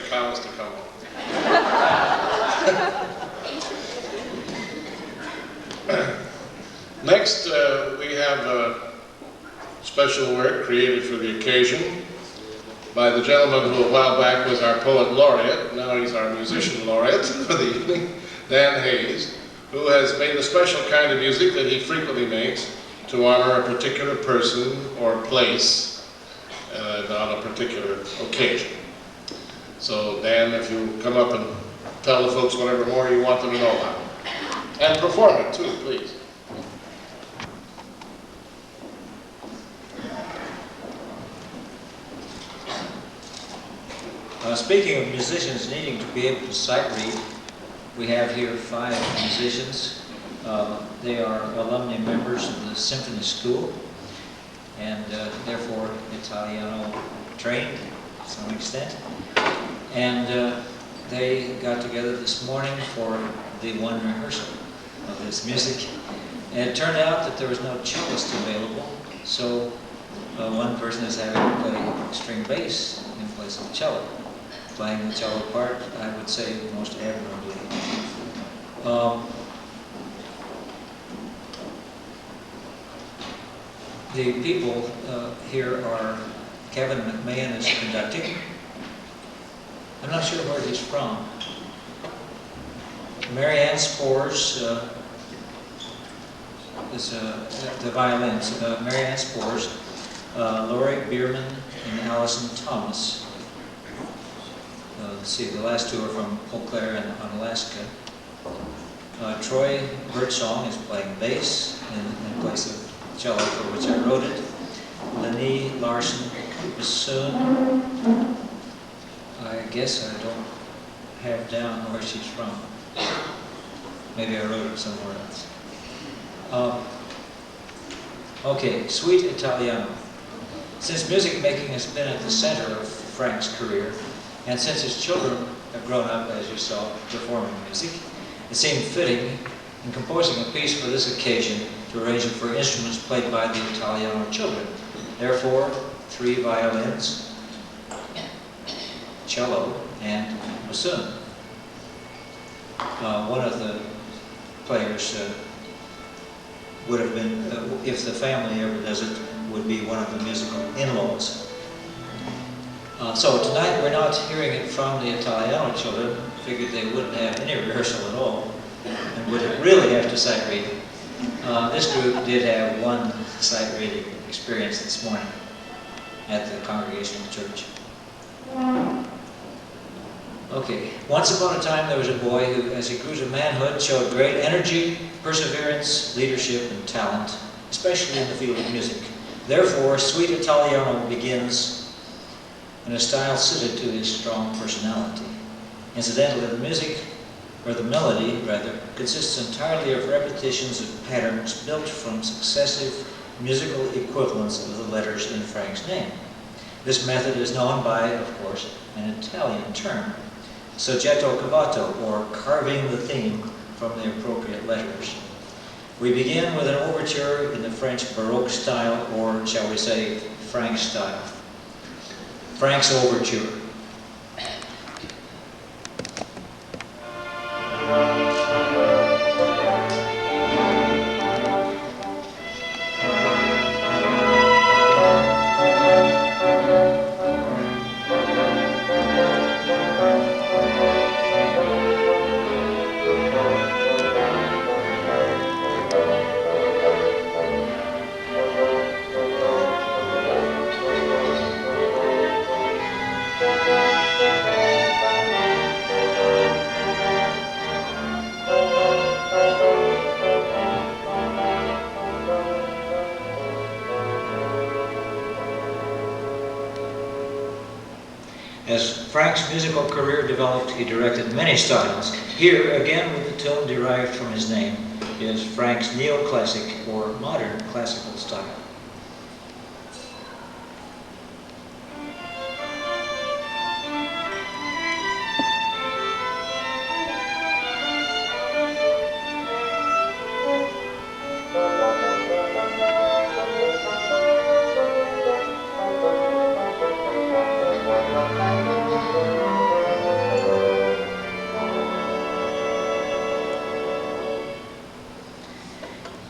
cows to come home. Next, we have special work created for the occasion by the gentleman who a while back was our poet laureate, now he's our musician laureate for the evening, Dan Hayes, who has made a special kind of music that he frequently makes to honor a particular person or place on a particular occasion. So Dan, if you come up and tell the folks whatever more you want them to know about. And perform it too, please. Speaking of musicians needing to be able to sight read, we have here 5 musicians. They are alumni members of the Symphony School and therefore Italiano trained to some extent. And they got together this morning for the one rehearsal of this music. And it turned out that there was no cellist available, so one person is having to play string bass in place of cello. Playing the cello part, I would say, most admirably. The people here are Kevin McMahon is conducting. I'm not sure where he's from. Mary Ann Spores is the violins. Mary Ann Spores, Lori Bierman, and Allison Thomas. Let's see, the last 2 are from Eau Claire and Alaska. Troy Birdsong is playing bass in place of cello, for which I wrote it. Lenny Larson bassoon. I guess I don't have down where she's from. Maybe I wrote it somewhere else. Okay, Suite Italiano. Since music making has been at the center of Frank's career, and since his children have grown up, as you saw, performing music, it seemed fitting in composing a piece for this occasion to arrange it for instruments played by the Italiano children. Therefore, 3 violins, cello, and bassoon. One of the players would have been, if the family ever does it, would be one of the musical in-laws. So tonight we're not hearing it from the Italiano children. Figured they wouldn't have any rehearsal at all and would really have to sight read. This group did have one sight reading experience this morning at the Congregational Church. Okay, once upon a time there was a boy who, as he grew to manhood, showed great energy, perseverance, leadership, and talent, especially in the field of music. Therefore, Suite Italiano begins in a style suited to his strong personality. Incidentally, the music, or the melody rather, consists entirely of repetitions of patterns built from successive musical equivalents of the letters in Frank's name. This method is known by, of course, an Italian term, soggetto cavato, or carving the theme from the appropriate letters. We begin with an overture in the French Baroque style, or shall we say, Frank style. Frank's Overture. As Frank's musical career developed, he directed many styles. Here, again with the tune derived from his name, is Frank's neoclassic or modern classical style.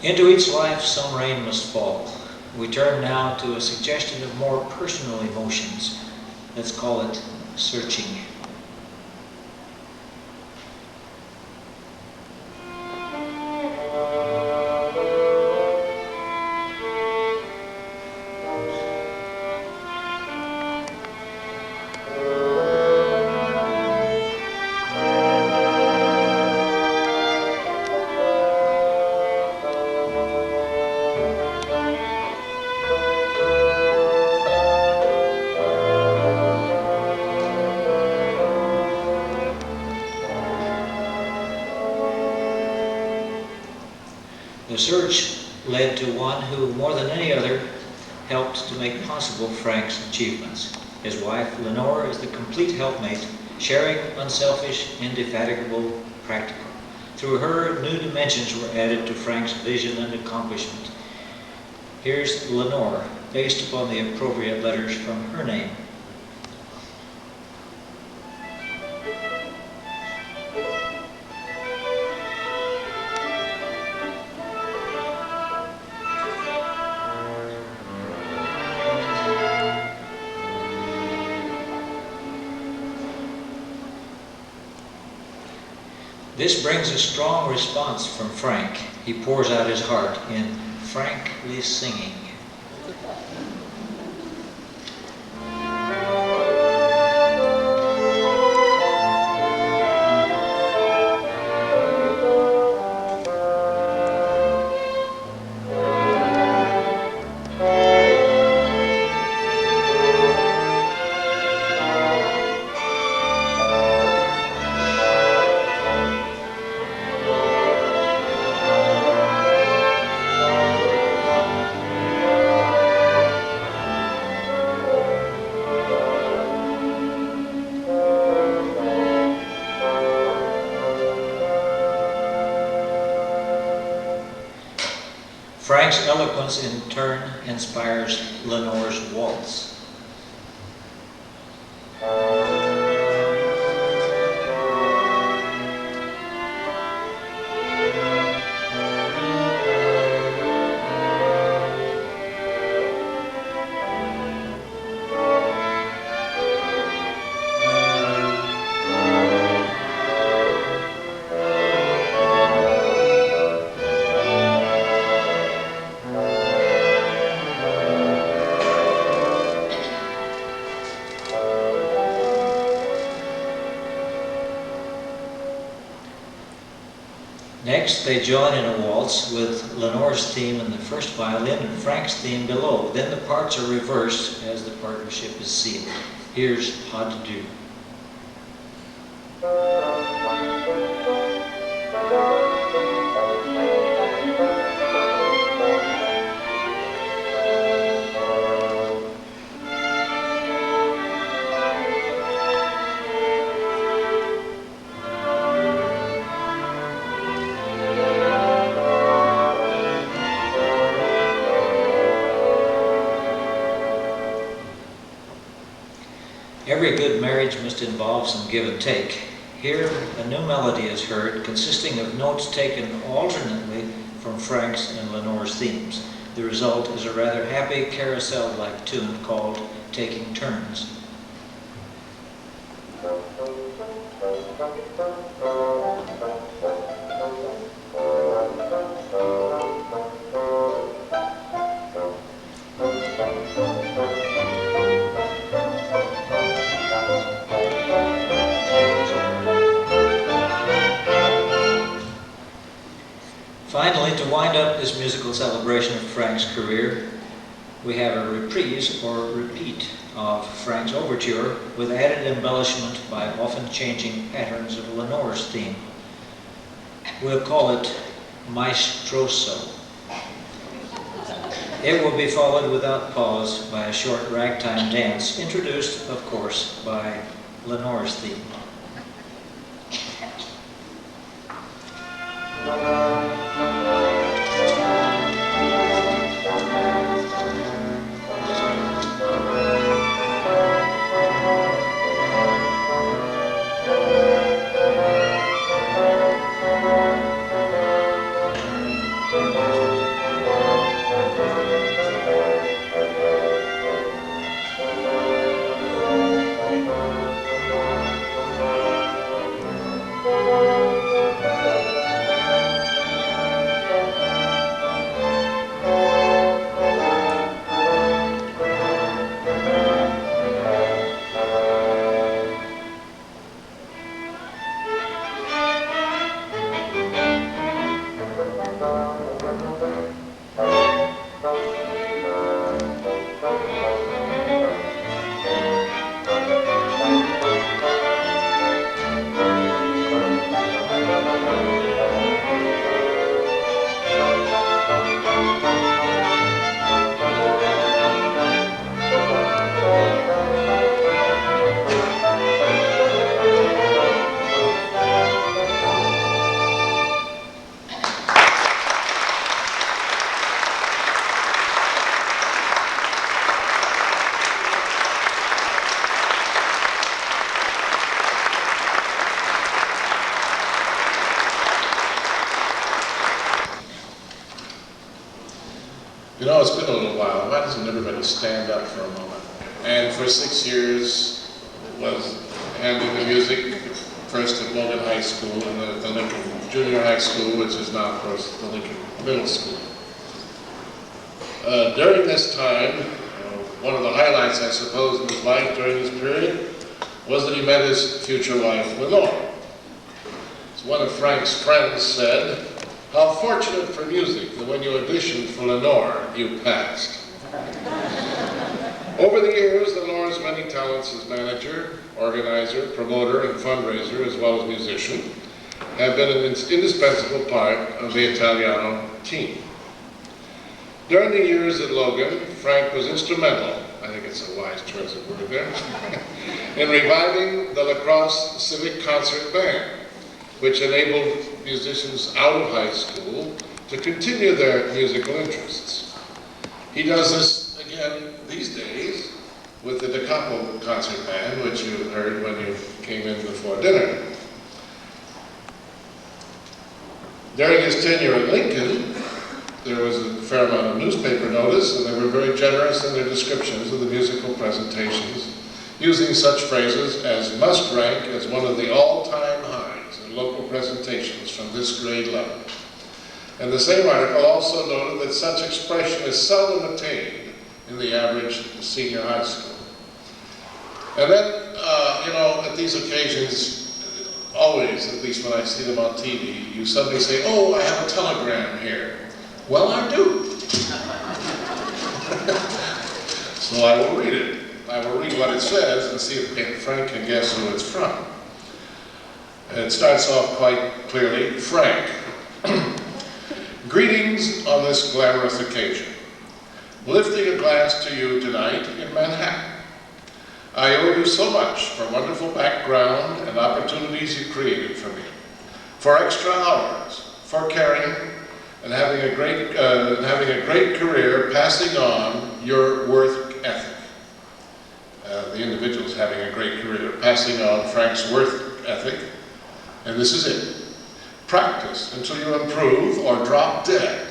Into each life some rain must fall. We turn now to a suggestion of more personal emotions. Let's call it searching. The search led to one who, more than any other, helped to make possible Frank's achievements. His wife, Lenore, is the complete helpmate, sharing, unselfish, indefatigable, practical. Through her, new dimensions were added to Frank's vision and accomplishment. Here's Lenore, based upon the appropriate letters from her name. This brings a strong response from Frank. He pours out his heart in frankly singing. Frank's eloquence in turn inspires Lenore's waltz. Next, they join in a waltz with Lenore's theme in the first violin and Frank's theme below. Then the parts are reversed as the partnership is sealed. Here's How to Do. Every good marriage must involve some give and take. Here, a new melody is heard consisting of notes taken alternately from Frank's and Lenore's themes. The result is a rather happy carousel-like tune called Taking Turns. Finally, to wind up this musical celebration of Frank's career, we have a reprise or repeat of Frank's overture with added embellishment by often changing patterns of Lenore's theme. We'll call it Maestroso. It will be followed without pause by a short ragtime dance, introduced, of course, by Lenore's theme. know, it's been a little while. Why doesn't everybody stand up for a moment? And for 6 years was handling the music, first at Logan High School and then at the Lincoln Junior High School, which is now, of course, the Lincoln Middle School. During this time, one of the highlights, I suppose, in his life during this period was that he met his future wife, Lenore. As one of Frank's friends said, "How fortunate for music that when you auditioned for Lenore, you passed." Over the years, Lenore's many talents as manager, organizer, promoter, and fundraiser, as well as musician, have been an indispensable part of the Italiano team. During the years at Logan, Frank was instrumental, I think it's a wise choice of word there, in reviving the Crosse Civic Concert Band, which enabled musicians out of high school to continue their musical interests. He does this again these days with the Da Capo Concert Band, which you heard when you came in before dinner. During his tenure at Lincoln, there was a fair amount of newspaper notice, and they were very generous in their descriptions of the musical presentations, using such phrases as must rank as one of the all-time highs in local presentations from this grade level. And the same article also noted that such expression is seldom attained in the average senior high school. And then, you know, at these occasions, always, at least when I see them on TV, you suddenly say, "Oh, I have a telegram here." "Well, I do." So I will read it. I will read what it says and see if Frank can guess who it's from. It starts off quite clearly. Frank, greetings on this glamorous occasion. Lifting a glass to you tonight in Manhattan. I owe you so much for wonderful background and opportunities you created for me, for extra hours, for caring, and having a great career passing on your work ethic. The individual's having a great career passing on Frank's work ethic, and this is it. Practice until you improve or drop dead.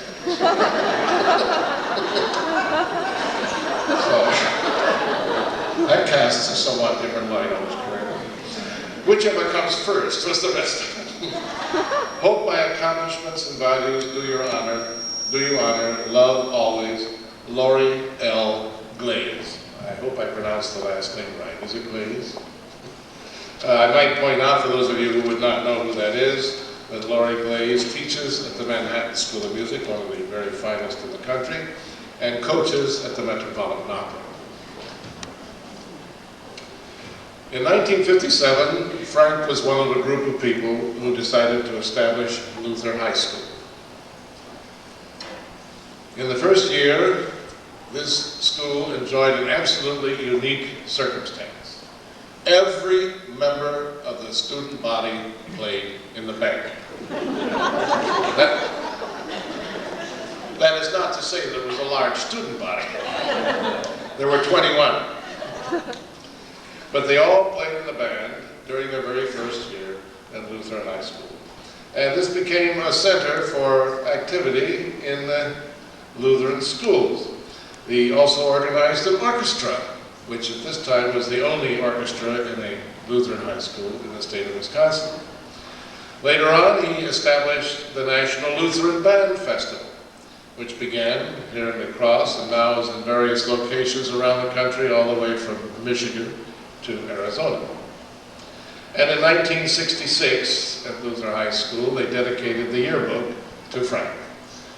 So, that casts a somewhat different light on his career. Whichever comes first was the rest of it. Hope my accomplishments and values do you honor, love always, Laurie L. Glaze. I hope I pronounced the last name right. Is it Glaze? I might point out for those of you who would not know who that is, that Laurie Glaze teaches at the Manhattan School of Music, one of the very finest in the country, and coaches at the Metropolitan Opera. In 1957, Frank was one of a group of people who decided to establish Luther High School. In the first year, this school enjoyed an absolutely unique circumstance. Every member of the student body played in the band. That is not to say there was a large student body. There were 21. But they all played in the band during their very first year at Lutheran High School. And this became a center for activity in the Lutheran schools. They also organized an orchestra, which at this time was the only orchestra in a Lutheran high school in the state of Wisconsin. Later on, he established the National Lutheran Band Festival, which began here in La Crosse and now is in various locations around the country, all the way from Michigan to Arizona. And in 1966, at Luther High School, they dedicated the yearbook to Frank.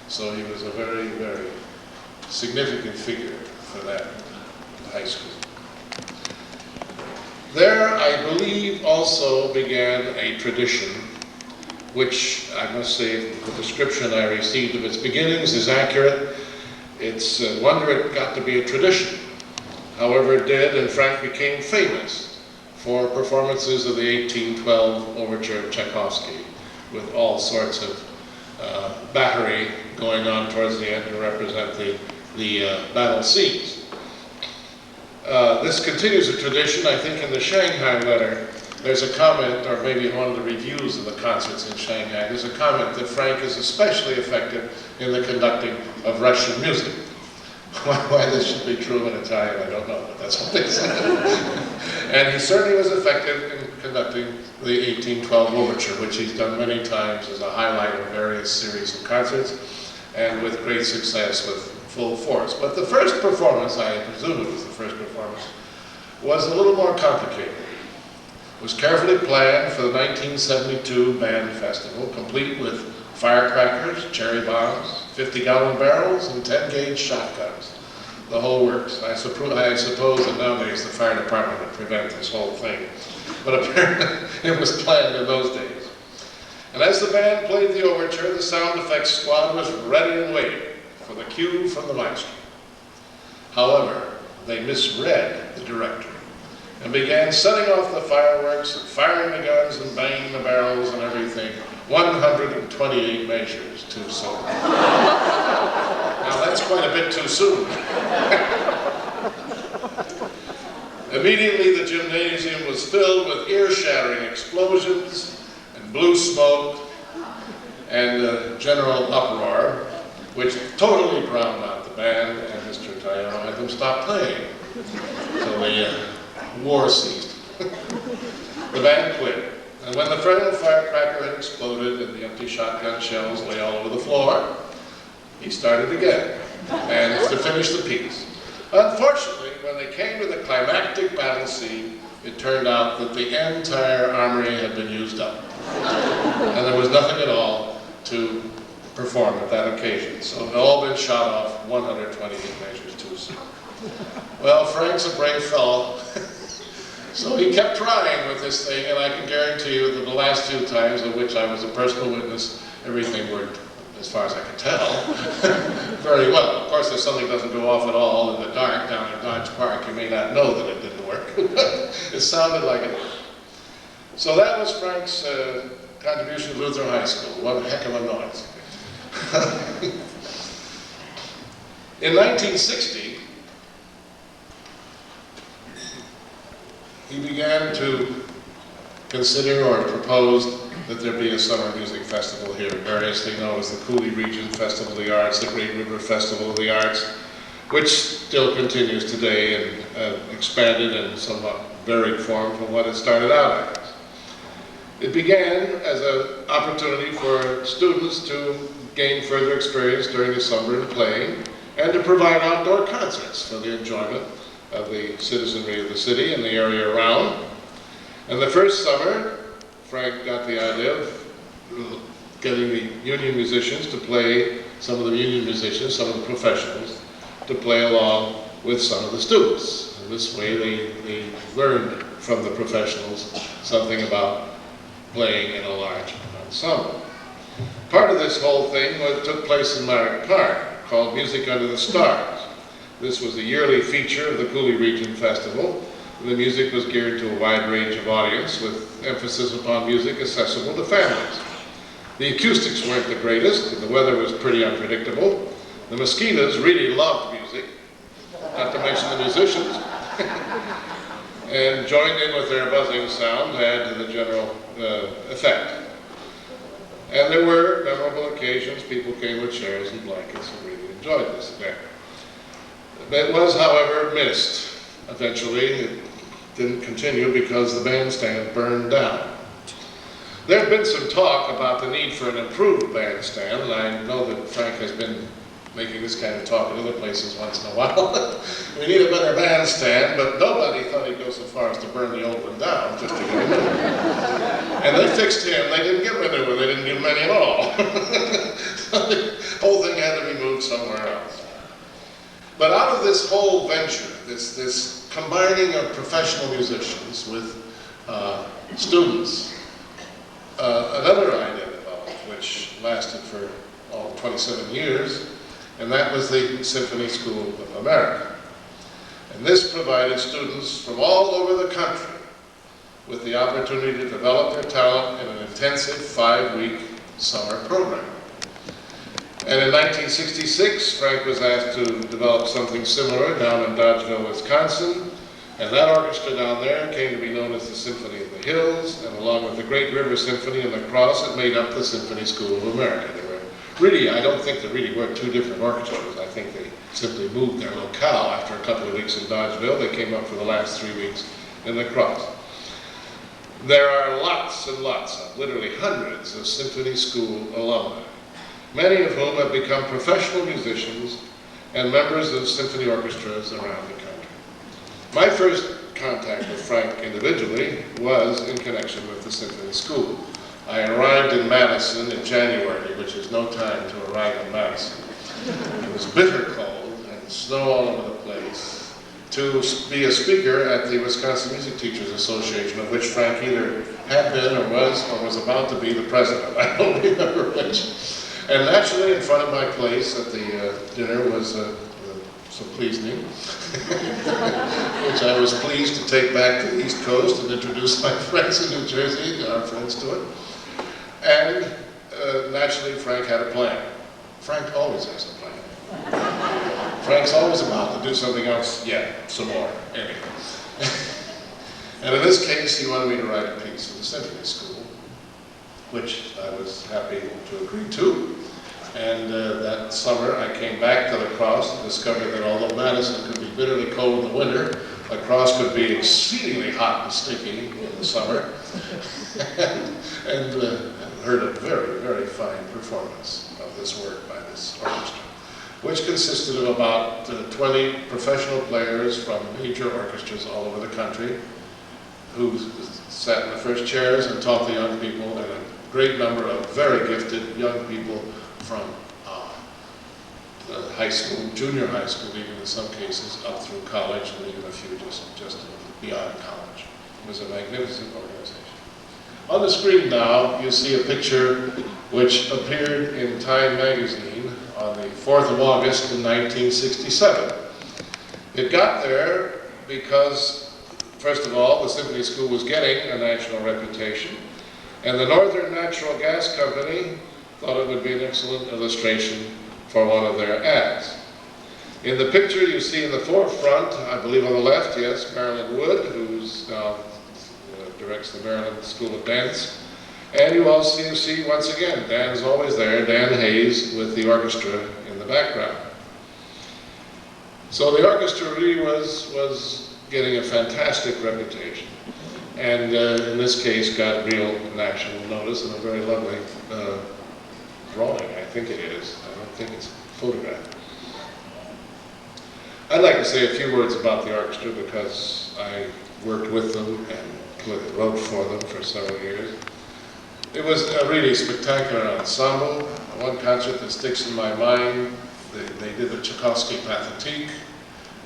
So he was a very, very significant figure for that high school. There, I believe, also began a tradition, which I must say the description I received of its beginnings is accurate. It's a wonder it got to be a tradition. However, it did, and Frank became famous for performances of the 1812 Overture of Tchaikovsky, with all sorts of battery going on towards the end to represent the battle scenes. This continues a tradition. I think in the Shanghai letter, there's a comment, or maybe in one of the reviews of the concerts in Shanghai, there's a comment that Frank is especially effective in the conducting of Russian music. Why this should be true in Italian, I don't know, but that's what they said. And he certainly was effective in conducting the 1812 Overture, which he's done many times as a highlight of various series of concerts, and with great success with full force. But the first performance, I presume it was the first performance, was a little more complicated. It was carefully planned for the 1972 band festival, complete with firecrackers, cherry bombs, 50-gallon barrels, and 10-gauge shotguns. The whole works. I suppose that nowadays the fire department would prevent this whole thing. But apparently it was planned in those days. And as the band played the overture, the sound effects squad was ready and waiting for the cue from the maestro. However, they misread the director and began setting off the fireworks and firing the guns and banging the barrels and everything 128 measures too soon. Now that's quite a bit too soon. Immediately the gymnasium was filled with ear-shattering explosions and blue smoke and general uproar, which totally drowned out the band, and Mr. Italiano had them stop playing. So the war ceased. The band quit. And when the final firecracker had exploded and the empty shotgun shells lay all over the floor, he started again, and to finish the piece. Unfortunately, when they came to the climactic battle scene, it turned out that the entire armory had been used up. And there was nothing at all to perform at that occasion. So it had all been shot off 128 measures too soon. Well, Frank's a brave fellow. So he kept trying with this thing, and I can guarantee you that the last few times of which I was a personal witness, everything worked, as far as I could tell, very well. Of course, if something doesn't go off at all in the dark down at Dodge Park, you may not know that it didn't work. It sounded like it worked. So that was Frank's contribution to Luther High School. One heck of a noise. In 1960, he began to consider or proposed that there be a summer music festival here, variously known as the Cooley Region Festival of the Arts, the Great River Festival of the Arts, which still continues today and expanded in somewhat varied form from what it started out as. It began as an opportunity for students to gain further experience during the summer in playing and to provide outdoor concerts for the enjoyment of the citizenry of the city and the area around. And the first summer, Frank got the idea of getting the union musicians to play, some of the union musicians, some of the professionals, to play along with some of the students. And this way they learned from the professionals something about playing in a large ensemble. Part of this whole thing took place in Merrick Park, called Music Under the Stars. This was a yearly feature of the Cooley Region Festival. The music was geared to a wide range of audience with emphasis upon music accessible to families. The acoustics weren't the greatest, and the weather was pretty unpredictable. The mosquitoes really loved music, not to mention the musicians, and joined in with their buzzing sound to add to the general effect. And there were memorable occasions. People came with chairs and blankets and really enjoyed this event. It was, however, missed. Eventually, it didn't continue because the bandstand burned down. There had been some talk about the need for an improved bandstand, and I know that Frank has been making this kind of talk in other places once in a while. We need a better bandstand, but nobody thought he'd go so far as to burn the old one down just to get a new one. And they fixed him. They didn't give him a new one. They didn't give him any at all. So the whole thing had to be moved somewhere else. But out of this whole venture, this combining of professional musicians with students, another idea developed, which lasted for 27 years, and that was the Symphony School of America. And this provided students from all over the country with the opportunity to develop their talent in an intensive 5-week summer program. And in 1966, Frank was asked to develop something similar down in Dodgeville, Wisconsin, and that orchestra down there came to be known as the Symphony of the Hills, and along with the Great River Symphony and the Crosse, it made up the Symphony School of America. There were Really, I don't think there really were two different orchestras. I think they simply moved their locale after a couple of weeks in Dodgeville. They came up for the last 3 weeks in the Crosse. There are lots and lots of, literally hundreds of symphony school alumni, many of whom have become professional musicians and members of symphony orchestras around the country. My first contact with Frank individually was in connection with the symphony school. I arrived in Madison in January, which is no time to arrive in Madison. It was bitter cold and snow all over the place, to be a speaker at the Wisconsin Music Teachers Association, of which Frank either had been or was about to be the president. I don't remember which. And naturally, in front of my place at the dinner was some pleasing, which I was pleased to take back to the East Coast and introduce my friends in New Jersey, our friends to it. And naturally, Frank had a plan. Frank always has a plan. Frank's always about to do something else, some more, anyway. And in this case, he wanted me to write a piece for the symphony school, which I was happy to agree to. And that summer, I came back to La Crosse and discovered that although Madison could be bitterly cold in the winter, La Crosse could be exceedingly hot and sticky in the summer. and heard a very, very fine performance of this work by this orchestra, which consisted of about 20 professional players from major orchestras all over the country, who sat in the first chairs and taught the young people, and a great number of very gifted young people from high school, junior high school, even in some cases, up through college, and even a few just beyond college. It was a magnificent organization. On the screen now, you see a picture which appeared in Time magazine on the 4th of August in 1967. It got there because, first of all, the Symphony School was getting a national reputation, and the Northern Natural Gas Company thought it would be an excellent illustration for one of their ads. In the picture you see in the forefront, I believe on the left, yes, Marilyn Wood, who's now directs the Maryland School of Dance. And you also see, once again, Dan's always there, Dan Hayes, with the orchestra in the background. So the orchestra really was getting a fantastic reputation. And in this case, got real national notice, and a very lovely drawing, I think it is. I don't think it's photographed. I'd like to say a few words about the orchestra because I worked with them and wrote for them for several years. It was a really spectacular ensemble. One concert that sticks in my mind, they did the Tchaikovsky Pathétique,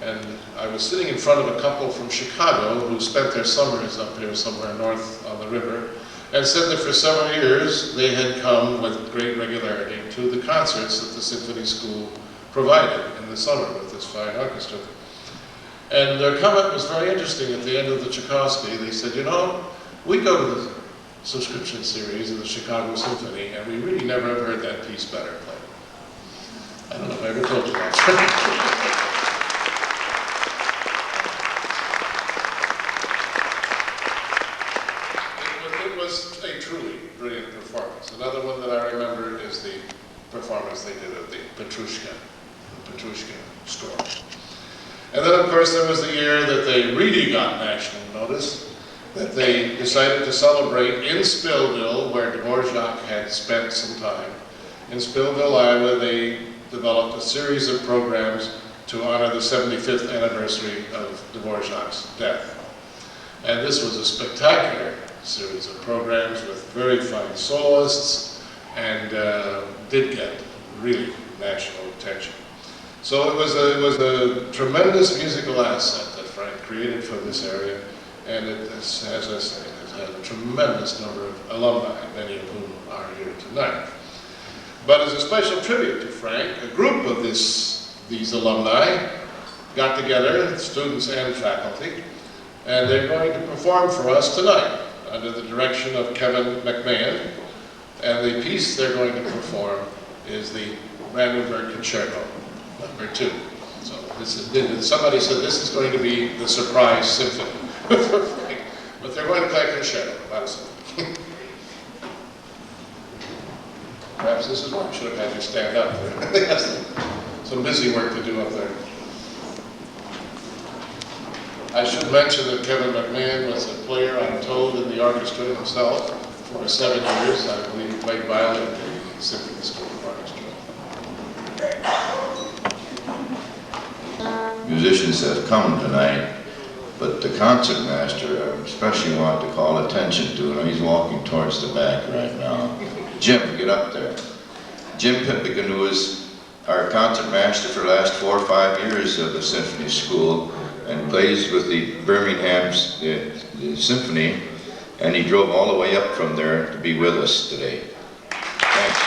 and I was sitting in front of a couple from Chicago who spent their summers up here somewhere north on the river, and said that for several years they had come with great regularity to the concerts that the Symphony School provided in the summer with this fine orchestra. And their comment was very interesting at the end of the Tchaikovsky. They said, you know, we go to the subscription series of the Chicago Symphony, and we really never have heard that piece better played. I don't know if I ever told you that. It was a truly brilliant performance. Another one that I remember is the performance they did of the Petrushka score. And then, of course, there was the year that they really got national notice, that they decided to celebrate in Spillville, where Dvorak had spent some time. In Spillville, Iowa, they developed a series of programs to honor the 75th anniversary of Dvorak's death. And this was a spectacular series of programs with very fine soloists, and did get really national attention. So it was a tremendous musical asset that Frank created for this area, and it has, as I say, has had a tremendous number of alumni, many of whom are here tonight. But as a special tribute to Frank, a group of these alumni got together, students and faculty, and they're going to perform for us tonight under the direction of Kevin McMahon, and the piece they're going to perform is the Brandenburg Concerto, number 2. So this is, somebody said this is going to be the surprise symphony for Frank, but they're going to play a concerto, not a symphony. Perhaps this is why I should have had you stand up there. They have some busy work to do up there. I should mention that Kevin McMahon was a player, I'm told, in the orchestra himself for 7 years. I believe he played violin in the Symphony School Orchestra. Musicians have come tonight, but the concertmaster, I especially want to call attention to, and he's walking towards the back right now. Jim, get up there. Jim Pippigan, who was our concertmaster for the last 4 or 5 years of the Symphony School, and plays with the Birmingham the Symphony, and he drove all the way up from there to be with us today. Thanks.